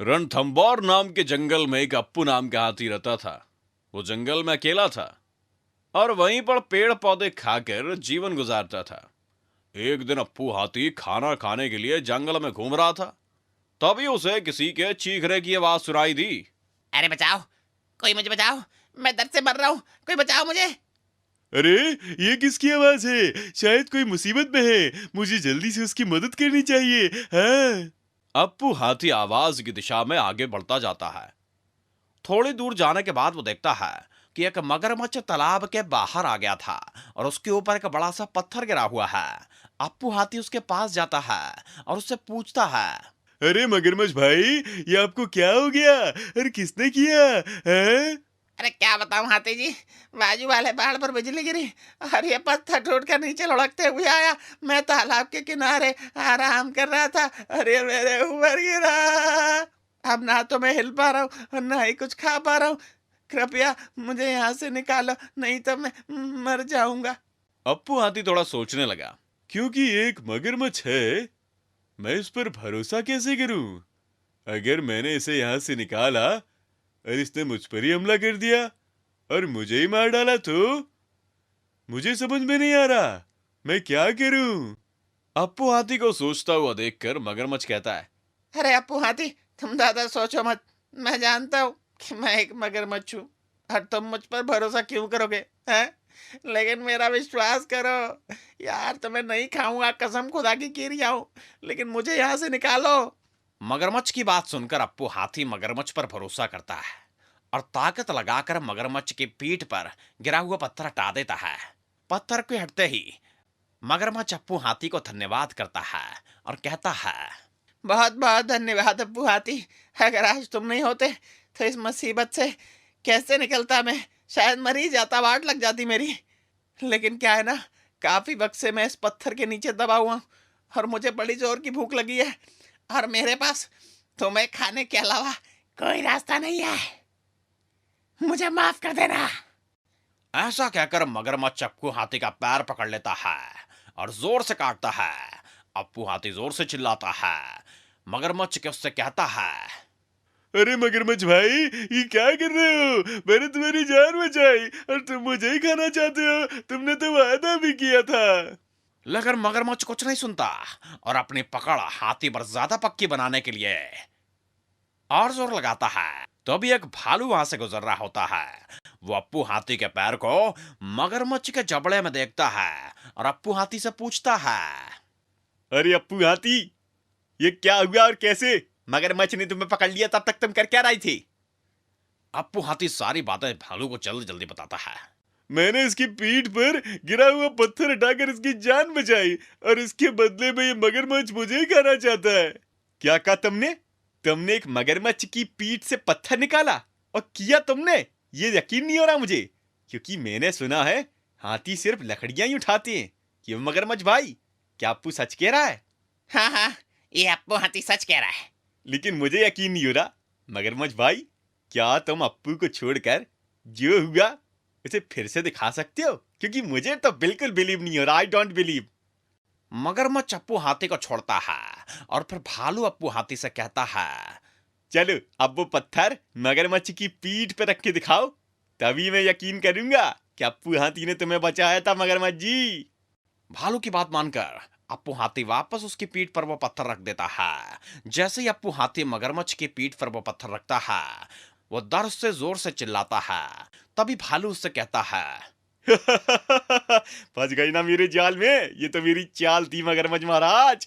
रणथंभौर नाम के जंगल में एक अप्पू नाम का हाथी रहता था। वो जंगल में अकेला था और वहीं पर पेड़ पौधे खाकर जीवन गुजारता था। एक दिन अप्पू हाथी खाना खाने के लिए जंगल में घूम रहा था। तभी उसे किसी के चीखने की आवाज सुनाई दी। अरे बचाओ, कोई मुझे बचाओ, मैं दर्द से मर रहा हूँ, कोई बचाओ मुझे। अरे, ये किसकी आवाज है? शायद कोई मुसीबत में है। मुझे जल्दी से उसकी मदद करनी चाहिए। हाँ। अप्पू हाथी आवाज की दिशा में आगे बढ़ता जाता है। थोड़ी दूर जाने के बाद वो देखता है कि एक मगरमच्छ तालाब के बाहर आ गया था और उसके ऊपर एक बड़ा सा पत्थर गिरा हुआ है। अप्पू हाथी उसके पास जाता है और उससे पूछता है। अरे मगरमच्छ भाई, ये आपको क्या हो गया? अरे किसने किया? हैं? अरे क्या बताऊं हाथी जी, बाजू वाले पहाड़ पर बिजली गिरी और ये पत्थर टूट कर नीचे लुढ़कते हुए आया। मैं तालाब के किनारे आराम कर रहा था, अरे मेरे ऊपर गिरा। अब ना तो मैं हिल पा रहा हूँ और ना ही कुछ खा पा रहा हूँ। कृपया मुझे यहाँ से निकालो, नहीं तो मैं मर जाऊंगा। अप्पू हाथी थोड़ा सोचने लगा। क्योंकि एक मगरमच्छ है, मैं इस पर भरोसा कैसे करूं? अगर मैंने इसे यहाँ से निकाला और इसने मुझ पर ही हमला कर दिया और मुझे ही मार डाला तो मुझे समझ में नहीं आ रहा मैं क्या करूं। अप्पू हाथी को सोचता हुआ देखकर मगरमच्छ कहता है। अरे अप्पू हाथी, तुम ज्यादा सोचो मत। मैं जानता हूँ कि मैं एक मगरमच्छ हूँ और तुम मुझ पर भरोसा क्यों करोगे, हैं? लेकिन मेरा विश्वास करो यार, तुम्हें नहीं खाऊंगा, कसम खुदा की रहा हूँ, लेकिन मुझे यहाँ से निकालो। मगरमच्छ की बात सुनकर अप्पू हाथी मगरमच्छ पर भरोसा करता है और ताकत लगाकर मगरमच्छ की पीठ पर गिरा हुआ पत्थर हटा देता है। पत्थर के हटते ही मगरमच्छ अप्पू हाथी को धन्यवाद करता है और कहता है। बहुत बहुत धन्यवाद अप्पू हाथी। अगर आज तुम नहीं होते तो इस मुसीबत से कैसे निकलता मैं? शायद मर ही जाता, वाट लग जाती मेरी। लेकिन क्या है ना, काफी वक्त से मैं इस पत्थर के नीचे दबा हुआ हूं और मुझे बड़ी जोर की भूख लगी है और मेरे पास तुम्हें खाने के अलावा कोई रास्ता नहीं है। मुझे माफ कर देना। ऐसा कहकर मगरमच्छ अप्पू हाथी का पैर पकड़ लेता है और जोर से काटता है। अप्पू हाथी जोर से चिल्लाता है। मगरमच्छ के उससे कहता है। अरे मगरमच्छ भाई, ये क्या कर रहे हो? मैंने तुम्हारी जान बचाई और तुम मुझे ही खाना चाहते हो? तुमने तो वादा भी किया था। लेकिन मगरमच्छ कुछ नहीं सुनता और अपनी पकड़ हाथी पर ज्यादा पक्की बनाने के लिए और जोर लगाता है। तभी एक भालू वहां से गुजर रहा होता है। वो अप्पू हाथी के पैर को मगरमच्छ के जबड़े में देखता है और अप्पू हाथी से पूछता है। अरे अप्पू हाथी, ये क्या हुआ और कैसे? मगरमच्छ ने तुम्हें पकड़ लिया, तब तक तुम कर क्या रही थी? अप्पू हाथी सारी बातें भालू को जल्दी जल्दी बताता है। मैंने इसकी पीठ पर गिरा हुआ पत्थर हटाकर इसकी जान बचाई और इसके बदले में ये मगरमच्छ मुझे ही खाना चाहता है। क्या कहा तुमने? तुमने एक मगरमच्छ की पीठ से पत्थर निकाला और किया तुमने? ये यकीन नहीं हो रहा मुझे, क्योंकि मैंने सुना है हाथी सिर्फ लकड़ियां ही उठाते हैं। क्यों मगरमच्छ भाई, क्या अप्पू सच कह रहा है? हाँ हाँ, ये अप्पू हाथी सच कह रहा है। लेकिन मुझे यकीन नहीं हो रहा। मगरमच्छ भाई, क्या तुम अप्पू को छोड़कर जो हुआ उसे फिर से दिखा सकते हो? क्योंकि मुझे तो बिल्कुल बिलीव नहीं हो रहा। I don't believe. मगरमच्छ अप्पू हाथी को छोड़ता है और फिर भालू अप्पू हाथी से कहता है। चलो अब वो पत्थर मगरमच्छ की पीठ पे रख के दिखाओ, तभी मैं यकीन करूंगा कि अप्पू हाथी ने तुम्हें बचाया था मगरमच्छ जी। भालू की बात मानकर अप्पू हाथी वापस उसकी पीठ पर वो पत्थर रख देता है। जैसे ही अप्पू हाथी मगरमच्छ की पीठ पर वो पत्थर रखता है, वो दर्द से जोर से चिल्लाता है। तभी भालू उससे कहता है। फंस गई ना मेरे जाल में। ये तो मेरी चाल थी मगरमच्छ महाराज।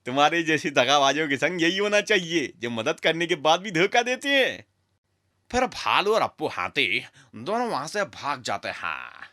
तुम्हारे जैसे दगाबाजों के संग यही होना चाहिए, जो मदद करने के बाद भी धोखा देते हैं। फिर भालू और अप्पू हाथी दोनों वहां से भाग जाते हैं।